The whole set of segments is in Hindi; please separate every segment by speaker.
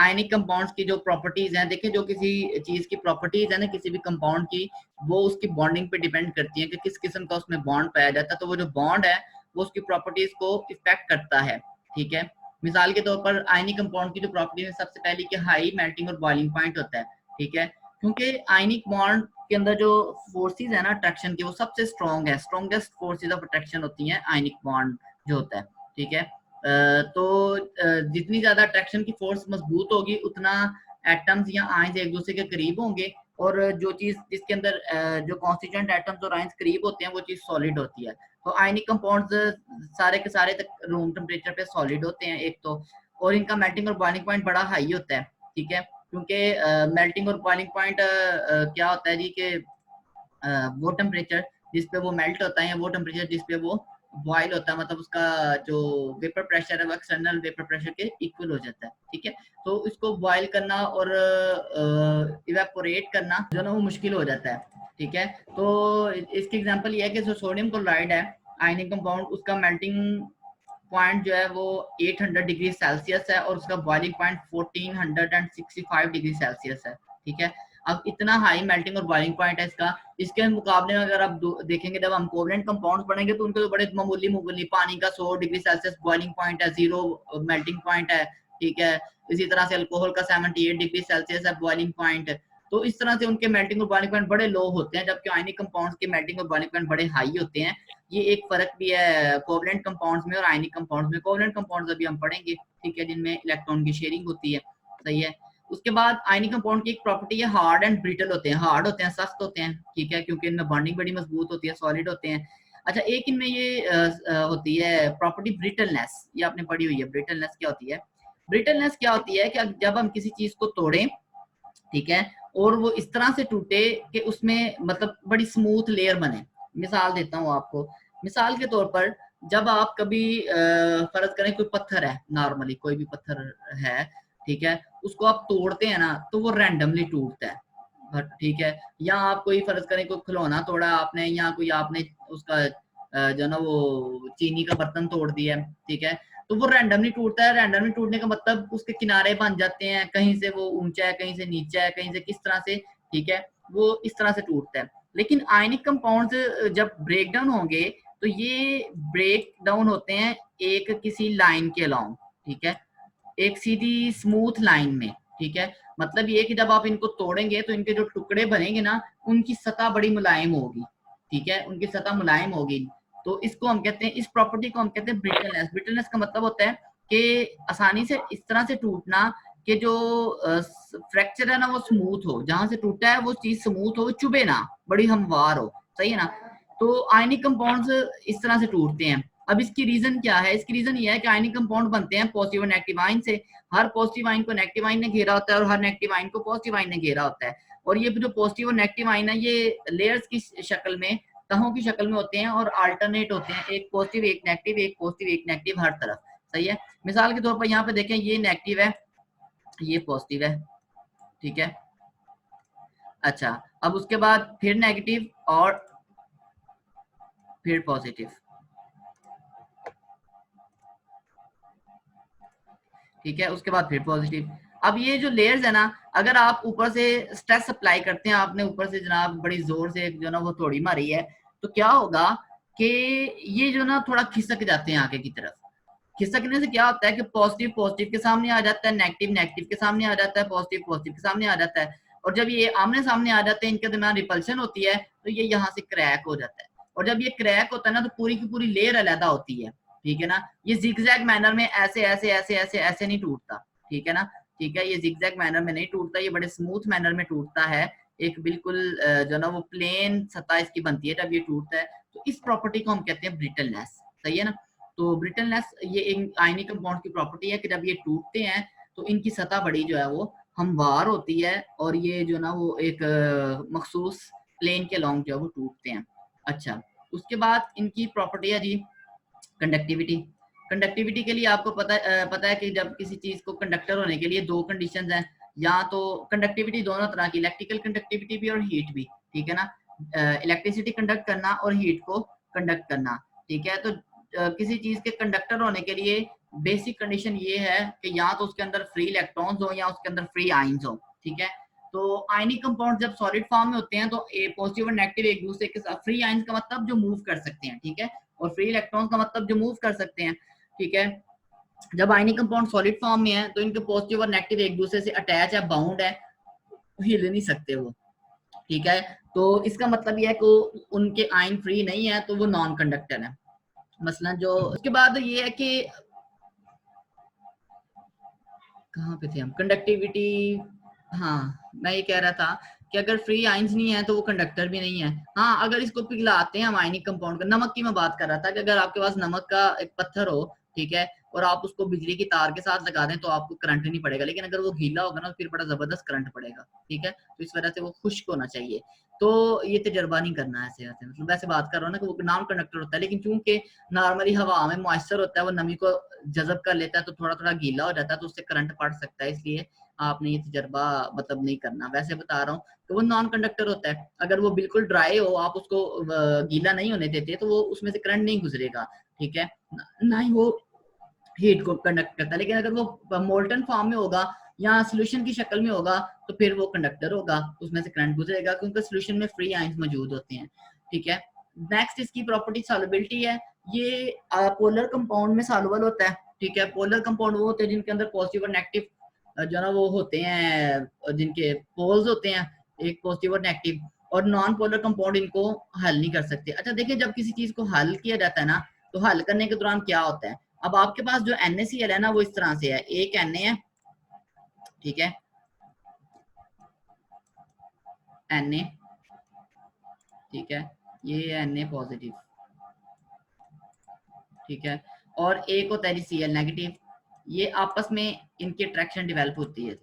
Speaker 1: आयनिक कंपाउंड्स की जो प्रॉपर्टीज हैं, देखिए जो किसी चीज की प्रॉपर्टीज है ना, किसी भी कंपाउंड की, वो उसकी बॉन्डिंग पे डिपेंड करती है कि किस किस्म का उसमें बॉन्ड पाया जाता है। तो वो जो बॉन्ड है वो उसकी प्रॉपर्टीज को इफेक्ट करता है, ठीक है। मिसाल के तौर पर आयनिक कंपाउंड की जो प्रॉपर्टी है, सबसे पहले कि हाई मेल्टिंग और बॉइलिंग पॉइंट होता है, ठीक है। क्योंकि आयनिक बॉन्ड के अंदर जो फोर्सेस है ना अट्रैक्शन की, वो सबसे स्ट्रॉन्ग है, स्ट्रॉन्गेस्ट फोर्सेस ऑफ अट्रैक्शन होती हैं आयनिक बॉन्ड जो होता है, ठीक है। तो जितनी ज्यादा अट्रैक्शन की फोर्स मजबूत होगी, उतना एटम्स या आयंस एक दूसरे के करीब होंगे, और जो चीज जिसके अंदर जो कॉन्स्टिट्यूएंट एटम्स और आयंस करीब होते हैं वो चीज सॉलिड होती है। तो आयनिक कंपाउंड्स सारे के सारे तक रूम टेम्परेचर पे सॉलिड होते हैं एक तो, और इनका मेल्टिंग और बॉइलिंग पॉइंट बड़ा हाई होता है, ठीक है। क्योंकि मेल्टिंग और बॉइलिंग पॉइंट क्या होता है जी कि वो टेम्परेचर जिस पे वो मेल्ट होता है या वो टेम्परेचर जिस पे वो बॉयल होता है, मतलब उसका जो वेपर प्रेशर है वो एक्सटर्नल वेपर प्रेशर के इक्वल हो जाता है, ठीक है। तो इसको बॉयल करना और इवेपोरेट करना जो ना वो मुश्किल हो जाता है, ठीक है। तो इसकी एग्जांपल ये है कि जो सोडियम क्लोराइड है आयनिक कंपाउंड, उसका मेल्टिंग पॉइंट जो है वो 800 डिग्री सेल्सियस है और उसका बॉइलिंग पॉइंट 1465 डिग्री सेल्सियस है, ठीक है। अब इतना हाई मेल्टिंग और बॉइलिंग पॉइंट है इसका। इसके मुकाबले में अगर आप देखेंगे, जब हम कोवलेंट कंपाउंड्स पढ़ेंगे तो उनके तो बड़े मामूली पानी का 100 डिग्री सेल्सियस बॉइलिंग पॉइंट है, 0 मेल्टिंग पॉइंट है, ठीक है। इसी तरह से अल्कोहल का 78 डिग्री सेल्सियस है बॉइलिंग पॉइंट। तो इस तरह से उनके मेल्टिंग और बॉइलिंग पॉइंट बड़े लो होते हैं, जबकि आयनिक कंपाउंड्स के मेल्टिंग और बॉइलिंग पॉइंट बड़े हाई होते हैं। ये एक फर्क भी है कोवलेंट कंपाउंड्स में और आयनिक कंपाउंड्स में। कोवलेंट कंपाउंड्स अभी हम पढ़ेंगे, ठीक है, जिनमें इलेक्ट्रॉन की शेयरिंग होती है, सही है। उसके बाद आयनिक कंपाउंड की एक प्रॉपर्टी है, हार्ड एंड ब्रिटल होते हैं। हार्ड होते हैं, सख्त होते हैं, ठीक है, क्योंकि इनमें बॉन्डिंग बड़ी मजबूत होती है, सॉलिड होते हैं। अच्छा, एक इनमें ये होती है प्रॉपर्टी ब्रिटलनेस, ये आपने पढ़ी हुई है। ब्रिटलनेस क्या होती है? ब्रिटलनेस क्या होती है कि जब हम किसी चीज को तोड़ें, ठीक है, और वो इस तरह से टूटे कि उसमें मतलब बड़ी स्मूथ लेयर बने। मिसाल देता हूँ आपको। मिसाल के तौर पर जब आप कभी फर्ज करें कोई पत्थर है, नॉर्मली कोई भी पत्थर है, ठीक है, उसको आप तोड़ते हैं ना तो वो रैंडमली टूटता है, ठीक है। या आप कोई फर्ज करें कोई खिलौना तोड़ा आपने, या कोई आपने उसका जो ना वो चीनी का बर्तन तोड़ दिया, ठीक है, तो वो रैंडमली टूटता है। रैंडमली टूटने का मतलब उसके किनारे बन जाते हैं, कहीं से वो ऊंचा है, कहीं से नीचा है, कहीं से किस तरह से, ठीक है, वो इस तरह से टूटता है। लेकिन आयनिक कंपाउंड्स जब ब्रेक डाउन होंगे तो ये ब्रेक डाउन होते हैं एक किसी लाइन के अलोंग, ठीक है, एक सीधी स्मूथ लाइन में, ठीक है। मतलब ये कि जब आप इनको तोड़ेंगे तो इनके जो टुकड़े बनेंगे ना, उनकी सतह बड़ी मुलायम होगी, ठीक है, उनकी सतह मुलायम होगी। तो इसको हम कहते हैं, इस प्रॉपर्टी को हम कहते हैं ब्रिटलनेस। ब्रिटलनेस का मतलब होता है कि आसानी से इस तरह से टूटना कि जो फ्रैक्चर है ना वो स्मूथ हो, जहां से टूटा है वो चीज स्मूथ हो, चुभे ना, बड़ी हमवार हो, सही है ना। तो आयनिक कंपाउंड्स इस तरह से टूटते हैं। अब इसकी रीजन क्या है? इसकी रीजन ये है कि आयनिक कंपाउंड बनते हैं पॉजिटिव और नेगेटिव आयन से। हर पॉजिटिव आयन को नेगेटिव आयन ने घेरा होता है और हर नेगेटिव आयन को पॉजिटिव आयन ने घेरा होता है। और ये जो पॉजिटिव और नेगेटिव आयन है ये लेयर्स की शक्ल में, तहों की शक्ल में होते हैं और अल्टरनेट होते हैं, एक पॉजिटिव एक नेगेटिव, एक पॉजिटिव एक नेगेटिव हर तरफ, सही है। मिसाल के तौर पर यहाँ पे देखें, ये नेगेटिव है, ये पॉजिटिव है, ठीक है। अच्छा, अब उसके बाद फिर नेगेटिव और फिर पॉजिटिव, ठीक है, उसके बाद फिर पॉजिटिव। अब ये जो लेयर्स है ना, अगर आप ऊपर से स्ट्रेस अप्लाई करते हैं, आपने ऊपर से जनाब बड़ी जोर से जो ना वो थोड़ी मारी है, तो क्या होगा कि ये जो ना थोड़ा खिसक जाते हैं आगे की तरफ। खिसकने से क्या होता है कि पॉजिटिव पॉजिटिव के सामने आ जाता है, नेगेटिव नेगेटिव के सामने आ जाता है, पॉजिटिव पॉजिटिव के सामने आ जाता है। और जब ये आमने सामने आ जाते हैं, इनके दरमियान रिपल्शन होती है, तो ये यहाँ से क्रैक हो जाता है। और जब ये क्रैक होता है ना, तो पूरी की पूरी लेयर अलग होती है, ठीक है ना। ये जिगजैग मैनर में ऐसे ऐसे ऐसे ऐसे ऐसे नहीं टूटता, ठीक है ना, ठीक है। ये जिगजैग मैनर में नहीं टूटता, ये बड़े स्मूथ मैनर में टूटता है। एक बिल्कुल जो ना वो प्लेन सतह इसकी बनती है जब ये टूटता है। तो इस प्रॉपर्टी को हम कहते हैं ब्रिटलनेस, सही है ना। तो ब्रिटलनेस ये एक आयनिक कंपाउंड की प्रॉपर्टी है कि जब ये टूटते हैं तो इनकी सतह बड़ी जो है वो हमवार होती है, और ये जो ना वो एक मखसूस प्लेन के लॉन्ग जो है वो टूटते हैं। अच्छा, उसके बाद इनकी प्रॉपर्टी है जी कंडक्टिविटी। कंडक्टिविटी के लिए आपको पता है कि जब किसी चीज को कंडक्टर होने के लिए दो कंडीशंस हैं, या तो कंडक्टिविटी दोनों तरह की, इलेक्ट्रिकल कंडक्टिविटी भी और हीट भी, ठीक है ना। इलेक्ट्रिसिटी कंडक्ट करना और हीट को कंडक्ट करना, ठीक है। तो किसी चीज के कंडक्टर होने के लिए बेसिक कंडीशन ये है कि या तो उसके अंदर फ्री इलेक्ट्रॉन्स हो या उसके अंदर फ्री आयंस हो, ठीक है। तो आयनिक कंपाउंड जब सॉलिड फॉर्म में होते हैं तो ए पॉजिटिव और नेगेटिव एक दूसरे के साथ, फ्री आयंस का मतलब जो मूव कर सकते हैं, ठीक है, और फ्री इलेक्ट्रॉन्स का मतलब जो मूव कर सकते हैं, ठीक है। जब आयनिक कंपाउंड सॉलिड फॉर्म में है तो इनके पॉजिटिव और नेगेटिव एक दूसरे से अटैच है, बाउंड है, हिल नहीं सकते वो, ठीक है। तो इसका मतलब ये है कि उनके आयन फ्री नहीं है तो वो नॉन कंडक्टर है। मसलन जो उसके बाद ये है कि कहाँ पे थे हम, कंडक्टिविटी। हाँ, मैं ये कह रहा था कि अगर फ्री आयंस नहीं है तो वो कंडक्टर भी नहीं है। हाँ, अगर इसको पिघलाते हैं हम आयनिक कंपाउंड का, नमक की मैं बात कर रहा था कि अगर आपके पास नमक का एक पत्थर हो, ठीक है, और आप उसको बिजली की तार के साथ लगा दें तो आपको करंट नहीं पड़ेगा, लेकिन अगर वो गीला होगा ना फिर बड़ा जबरदस्त करंट पड़ेगा, ठीक है। तो इस वजह से वो खुश्क होना चाहिए। तो ये तजर्बा नहीं करना है ऐसे ऐसे, मतलब वैसे बात कर रहा हूँ ना कि वो नॉन कंडक्टर होता है, लेकिन चूंकि नॉर्मली हवा में मॉइस्चर होता है, वो नमी को जज़ब कर लेता है तो थोड़ा थोड़ा गीला हो जाता है, तो उससे करंट पड़ सकता है, इसलिए आपने ये तजर्बा मतलब नहीं करना। वैसे बता रहा हूँ तो वो नॉन कंडक्टर होता है। अगर वो बिल्कुल ड्राई हो, आप उसको गीला नहीं होने देते तो वो उसमें से करंट नहीं गुजरेगा, ठीक है, ना ही वो हीट को कंडक्ट करता है। लेकिन अगर वो मोल्टन फॉर्म में होगा या सोल्यूशन की शक्ल में होगा तो फिर वो कंडक्टर होगा, उसमें से करंट गुजरेगा क्योंकि सोल्यूशन में फ्री आयंस मौजूद होते हैं, ठीक है। नेक्स्ट इसकी प्रॉपर्टी सॉल्युबिलिटी है। ये पोलर कंपाउंड में सॉल्युबल होता है, ठीक है। पोलर कंपाउंड वो होते हैं जिनके अंदर पॉजिटिव और नेगेटिव जो ना वो होते हैं, जिनके पोल्स होते हैं, एक पॉजिटिव और नेगेटिव, और नॉन पोलर कंपाउंड इनको हल नहीं कर सकते। अच्छा देखिए, जब किसी चीज को हल किया जाता है ना, तो हल करने के दौरान क्या होता है, अब आपके पास जो NaCl है ना वो इस तरह से है, एक Na है, ठीक है, Na, ठीक है, ये Na पॉजिटिव, ठीक है, और एक होता है Cl नेगेटिव। ये आपस में इनकी अट्रैक्शन डेवलप होती है।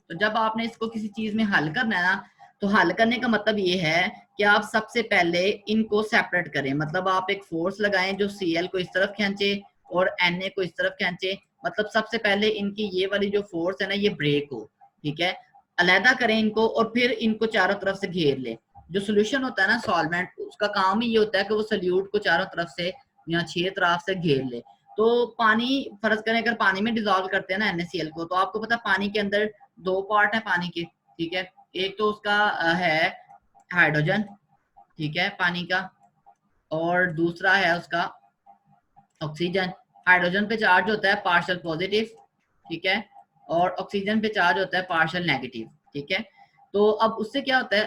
Speaker 1: तो जब आपने इसको किसी चीज में हल करना है ना, तो हल करने का मतलब ये है कि आप सबसे पहले इनको सेपरेट करें, मतलब आप एक फोर्स लगाएं जो Cl को इस तरफ खींचे और Na को इस तरफ खींचे, मतलब सबसे पहले इनकी ये वाली जो फोर्स है ना ये ब्रेक हो, ठीक है, अलहदा करें इनको और फिर इनको चारों तरफ से घेर ले। जो सोल्यूशन होता है ना सॉल्वेंट, उसका काम ही ये होता है कि वो सल्यूट को चारों तरफ से या 6 तरफ से घेर ले। तो पानी, फर्ज करें अगर पानी में डिजोल्व करते हैं ना NaCl को, तो आपको पता है पानी के अंदर दो पार्ट है पानी के, ठीक है, एक तो उसका है हाइड्रोजन, ठीक है, पानी का, और दूसरा है उसका ऑक्सीजन। हाइड्रोजन पे चार्ज होता है पार्शियल पॉजिटिव, ठीक है, और ऑक्सीजन पे चार्ज होता है पार्शियल नेगेटिव, ठीक है। तो अब उससे क्या होता है,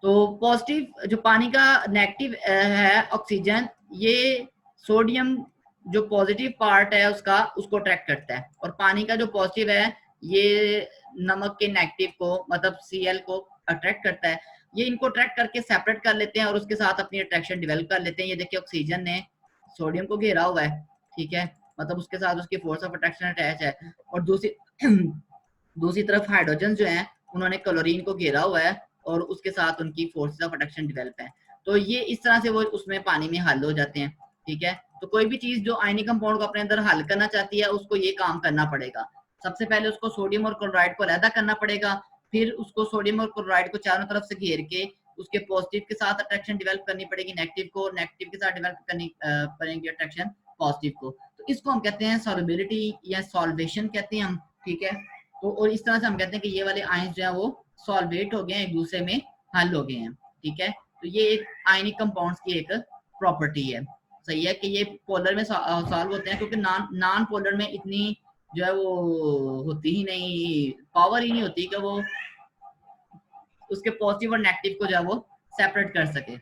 Speaker 1: तो पॉजिटिव जो पानी का नेगेटिव है ऑक्सीजन, ये सोडियम जो पॉजिटिव पार्ट है उसका, उसको अट्रैक्ट करता है, और पानी का जो पॉजिटिव है ये नमक के नेगेटिव को मतलब Cl को अट्रैक्ट करता है। ये इनको अट्रैक्ट करके सेपरेट कर लेते हैं और उसके साथ अपनी अट्रैक्शन डेवलप कर लेते हैं। ये देखिए ऑक्सीजन ने सोडियम को घेरा हुआ है, ठीक है, मतलब उसके साथ उसकी फोर्स ऑफ अट्रैक्शन अटैच है, और दूसरी दूसरी तरफ हाइड्रोजन जो है उन्होंने क्लोरीन को घेरा हुआ है और उसके साथ उनकी फोर्सेस ऑफ अट्रैक्शन डेवलप है। तो ये इस तरह से वो उसमें पानी में हल हो जाते हैं, ठीक है। तो कोई भी चीज जो आयनिक कंपाउंड को अपने अंदर हल करना चाहती है उसको ये काम करना पड़ेगा। सबसे पहले उसको सोडियम और क्लोराइड को अलहदा करना पड़ेगा, फिर उसको सोडियम और क्लोराइड को चारों तरफ से घेर के उसके पॉजिटिव के साथ अट्रैक्शन डेवलप करनी पड़ेगी, नेगेटिव को नेगेटिव के साथ डेवलप करनी पड़ेगी अट्रैक्शन पॉजिटिव को। तो इसको हम कहते हैं सॉल्युबिलिटी या सॉल्वेशन कहते हैं हम, ठीक है। तो और इस तरह से हम कहते हैं कि ये वाले आयंस जो है वो सॉल्वेट हो गए हैं, एक दूसरे में हल हो गए हैं, ठीक है। तो ये एक आयनिक कंपाउंड्स की एक प्रॉपर्टी है, सही है, कि ये पोलर में सॉल्व होते हैं, क्योंकि नॉन पोलर में इतनी जो है वो होती ही नहीं, पावर ही नहीं होती कि वो उसके पॉजिटिव और नेगेटिव को जो है वो सेपरेट कर सके।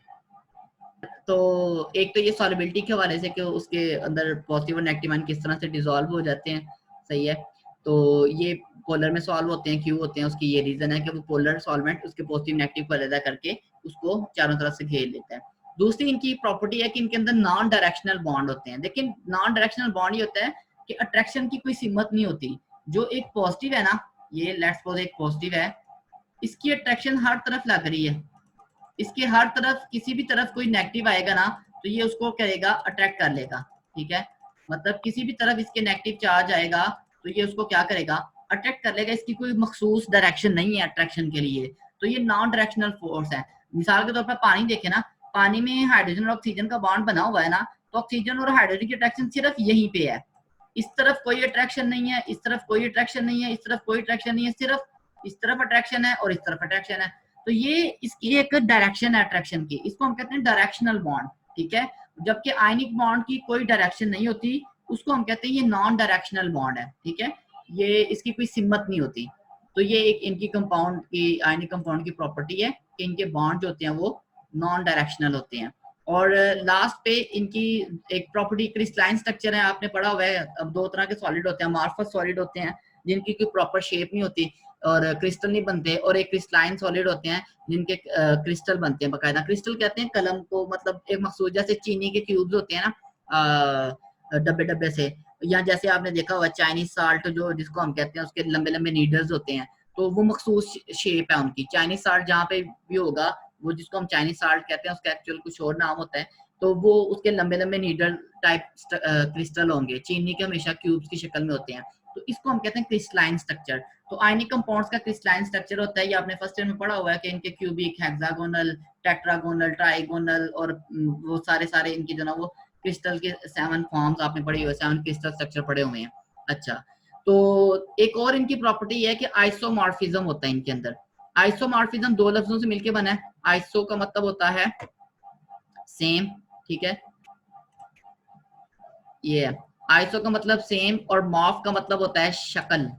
Speaker 1: तो एक तो ये सॉल्युबिलिटी के हवाले से कि उसके अंदर पॉजिटिव और नेगेटिव आयन किस तरह से डिसॉल्व हो जाते हैं, सही है। तो ये पोलर में सॉल्व होते हैं, क्यों होते हैं, उसकी ये रीजन है कि वो पोलर सॉल्वेंट उसके पॉजिटिव नेगेटिव को अलग करके उसको चारों तरफ से घेर लेता है। दूसरी इनकी प्रॉपर्टी है कि इनके अंदर नॉन डायरेक्शनल बॉन्ड होते हैं। लेकिन नॉन डायरेक्शनल बॉन्ड ये होता है कि अट्रैक्शन की कोई सीमत नहीं होती। जो एक पॉजिटिव है ना, ये लेट्स सपोज एक पॉजिटिव है, इसकी अट्रैक्शन हर तरफ लग रही है, इसके हर तरफ किसी भी तरफ कोई नेगेटिव आएगा ना तो ये उसको करेगा अट्रैक्ट कर लेगा, ठीक है। मतलब किसी भी तरफ इसके नेगेटिव चार्ज आएगा तो ये उसको क्या करेगा, अट्रैक्ट कर लेगा। इसकी कोई मखसूस डायरेक्शन नहीं है अट्रैक्शन के लिए। तो ये नॉन डायरेक्शनल फोर्स है। मिसाल के तौर पर पानी देखे ना, पानी में हाइड्रोजन और ऑक्सीजन का बॉन्ड बना हुआ है ना, तो ऑक्सीजन और हाइड्रोजन की अट्रैक्शन सिर्फ यहीं पे है, इस तरफ कोई अट्रैक्शन नहीं है, इस तरफ कोई अट्रैक्शन नहीं है, इस तरफ कोई अट्रैक्शन नहीं है, सिर्फ इस तरफ अट्रैक्शन है और इस तरफ अट्रैक्शन है। तो ये इसकी एक डायरेक्शन है अट्रैक्शन की, इसको हम कहते हैं डायरेक्शनल बॉन्ड, ठीक है। जबकि आयनिक बॉन्ड की कोई डायरेक्शन नहीं होती, उसको हम कहते हैं ये नॉन डायरेक्शनल बॉन्ड है, ठीक है, ये इसकी कोई सिमत नहीं होती। तो ये एक इनकी कंपाउंड की, आयनिक कंपाउंड की प्रॉपर्टी है कि इनके बॉन्ड जो होते हैं वो नॉन डायरेक्शनल होते हैं। और लास्ट पे इनकी एक प्रॉपर्टी क्रिस्टलाइन स्ट्रक्चर है, आपने पढ़ा हुआ है। अब दो तरह के सॉलिड होते हैं, अमॉर्फस सॉलिड होते हैं जिनकी कोई प्रॉपर शेप नहीं होती और क्रिस्टल नहीं बनते, और एक क्रिस्टलाइन सॉलिड होते हैं जिनके क्रिस्टल बनते हैं बाकायदा। क्रिस्टल कहते हैं कलम को, मतलब एक मखसूस जैसे चीनी के क्यूब्स होते हैं ना डब्बे डब्बे से, या जैसे आपने देखा हुआ चाइनीज साल्ट जो जिसको हम कहते हैं उसके लंबे लंबे नीडल्स होते हैं, तो वो मखसूस शेप है उनकी। चाइनीज साल्ट जहाँ पे भी होगा वो जिसको हम चाइनीज साल्ट कहते हैं उसका एक्चुअल कुछ और नाम होता है, तो वो उसके लंबे लंबे नीडल टाइप क्रिस्टल होंगे, चीनी के हमेशा क्यूब्स की शक्ल में होते हैं, तो इसको हम कहते हैं क्रिस्टलाइन स्ट्रक्चर। तो आयनिक कंपाउंड्स का क्रिस्टलाइन स्ट्रक्चर होता है, ये आपने फर्स्ट ईयर में पढ़ा हुआ है कि इनके क्यूबिक, हेक्सागोनल, टेट्रागोनल, ट्राइगोनल और वो सारे इनके जो ना वो क्रिस्टल के 7 फॉर्म्स आपने पढ़े हुए, 7 क्रिस्टल स्ट्रक्चर पढ़े हुए हैं। अच्छा, तो एक और इनकी प्रॉपर्टी है कि आइसोमॉर्फिज्म होता है इनके अंदर। आइसोमॉर्फिज्म दो लफ्जों से मिलकर बना है। आइसो का मतलब होता है सेम, ठीक है, ये आइसो का मतलब सेम, और मॉर्फ का मतलब होता है शक्ल,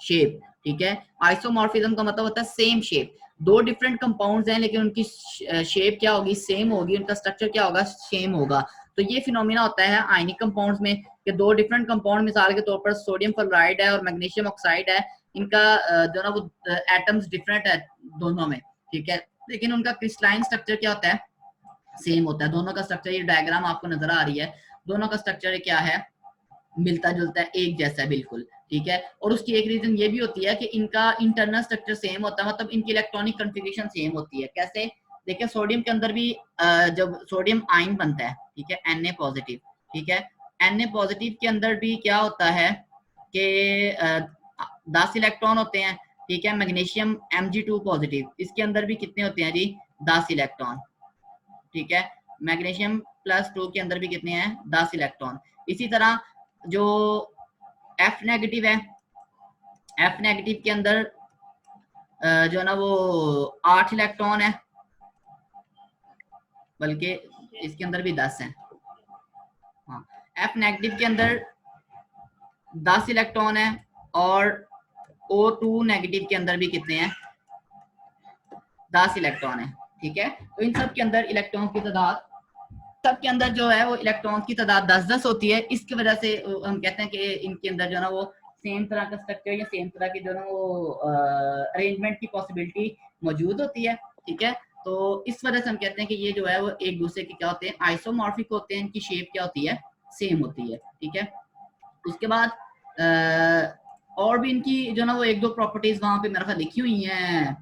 Speaker 1: शेप, ठीक है। आइसोमॉर्फिज्म का मतलब होता है सेम शेप। दो डिफरेंट कंपाउंड्स हैं लेकिन उनकी शेप क्या होगी, सेम होगी, उनका स्ट्रक्चर क्या होगा, सेम होगा। तो ये फिनोमिना होता है आयनिक कंपाउंड्स में कि दो डिफरेंट कंपाउंड, मिसाल के तौर पर सोडियम क्लोराइड है और मैग्नीशियम ऑक्साइड है, इनका जो ना वो एटम्स डिफरेंट है दोनों में, ठीक है, लेकिन उनका क्रिस्टलाइन स्ट्रक्चर क्या होता है, सेम होता है। दोनों का स्ट्रक्चर, ये डायग्राम आपको नजर आ रही है, दोनों का स्ट्रक्चर क्या है, मिलता जुलता है, एक जैसा है बिल्कुल, ठीक है। और उसकी एक रीजन ये भी होती है कि इनका इंटरनल स्ट्रक्चर सेम होता है, मतलब इनकी इलेक्ट्रॉनिक कॉन्फ़िगरेशन सेम होती है। कैसे, देखिए सोडियम के अंदर भी जब सोडियम आयन बनता है, ठीक है, Na पॉजिटिव, ठीक है, Na पॉजिटिव के अंदर भी क्या होता है कि 10 इलेक्ट्रॉन होते हैं, ठीक है। मैग्नीशियम Mg2 पॉजिटिव, इसके अंदर भी कितने होते हैं जी, 10 इलेक्ट्रॉन, ठीक है। मैग्नीशियम +2 के अंदर भी कितने हैं, 10 इलेक्ट्रॉन। इसी तरह जो F नेगेटिव है, F नेगेटिव के अंदर जो ना वो 8 इलेक्ट्रॉन है, बल्कि इसके अंदर भी 10 हैं। हाँ, F नेगेटिव के अंदर 10 इलेक्ट्रॉन है, और O2 नेगेटिव के अंदर भी कितने हैं, 10 इलेक्ट्रॉन है, ठीक है। तो इन सब के अंदर इलेक्ट्रॉन की तादाद, सबके अंदर जो है वो इलेक्ट्रॉन की तादाद 10-10 होती है। इसकी वजह से हम कहते हैं कि इनके अंदर जो ना वो सेम तरह का स्ट्रक्चर या सेम तरह की जो ना वो अरेंजमेंट की पॉसिबिलिटी मौजूद होती है, ठीक है। तो इस वजह से हम कहते हैं कि ये जो है वो एक दूसरे के क्या होते हैं, आइसोमॉर्फिक होते हैं, इनकी शेप क्या होती है, सेम होती है, ठीक है। उसके बाद और भी इनकी जो ना वो एक दो प्रॉपर्टीज वहां पे मेरे ख्याल लिखी हुई हैं,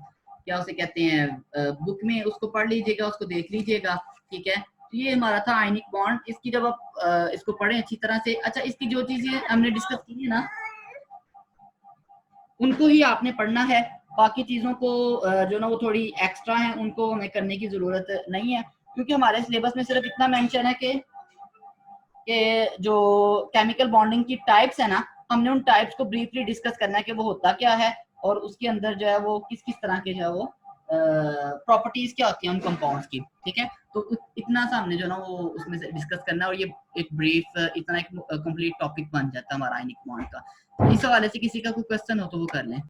Speaker 1: क्या उसे कहते हैं बुक में, उसको पढ़ लीजिएगा, उसको देख लीजिएगा, ठीक है। तो ये हमारा था आयनिक बॉन्ड। इसकी जब आप इसको पढ़ें अच्छी तरह से, अच्छा इसकी जो चीजें हमने डिस्कस की है ना उनको ही आपने पढ़ना है, बाकी चीजों को जो ना वो थोड़ी एक्स्ट्रा है उनको हमें करने की जरूरत नहीं है, क्योंकि हमारे सिलेबस में सिर्फ इतना मेंशन है कि जो केमिकल बॉन्डिंग की टाइप्स है ना, हमने उन टाइप्स को ब्रीफली डिस्कस करना है कि वो होता क्या है और उसके अंदर जो है वो किस किस तरह के जो है वो प्रॉपर्टीज क्या होती हैं उन कंपाउंड्स की, ठीक है। तो इतना सा हमने जो ना वो उसमें से डिस्कस करना है, और ये एक ब्रीफ इतना एक कंप्लीट टॉपिक बन जाता है हमारा आयनिक बॉन्ड का। इस हवाले से किसी का कोई क्वेश्चन हो तो वो कर लें।